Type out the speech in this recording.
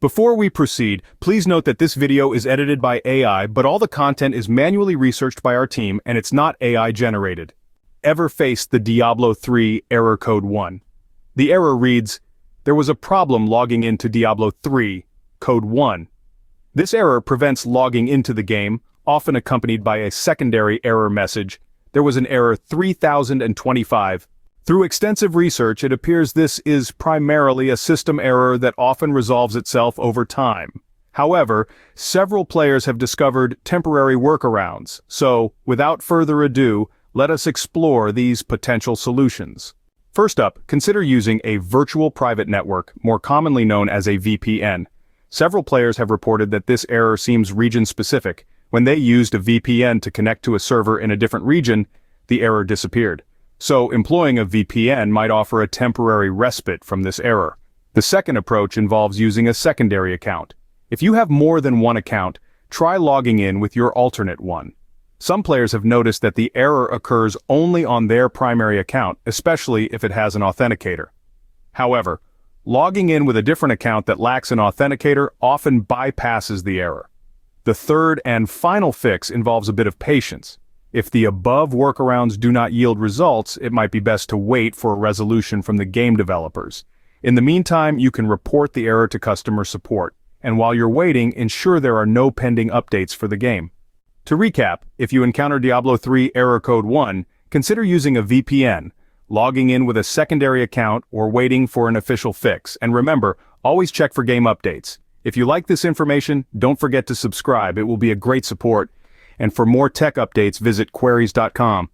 Before we proceed, please note that this video is edited by AI, but all the content is manually researched by our team and it's not AI generated. Ever faced the Diablo 3 error code 1? The error reads, "There was a problem logging into Diablo 3, code 1. This error prevents logging into the game, often accompanied by a secondary error message. There was an error 3025. Through extensive research, it appears this is primarily a system error that often resolves itself over time. However, several players have discovered temporary workarounds, so, without further ado, let us explore these potential solutions. First up, consider using a virtual private network, more commonly known as a VPN. Several players have reported that this error seems region-specific. When they used a VPN to connect to a server in a different region, the error disappeared. So, employing a VPN might offer a temporary respite from this error. The second approach involves using a secondary account. If you have more than one account, try logging in with your alternate one. Some players have noticed that the error occurs only on their primary account, especially if it has an authenticator. However, logging in with a different account that lacks an authenticator often bypasses the error. The third and final fix involves a bit of patience. If the above workarounds do not yield results, it might be best to wait for a resolution from the game developers. In the meantime, you can report the error to customer support, and while you're waiting, ensure there are no pending updates for the game. To recap, if you encounter Diablo 3 error code 1, consider using a VPN, logging in with a secondary account, or waiting for an official fix. And remember, always check for game updates. If you like this information, don't forget to subscribe. It will be a great support. And for more tech updates, visit queries.com.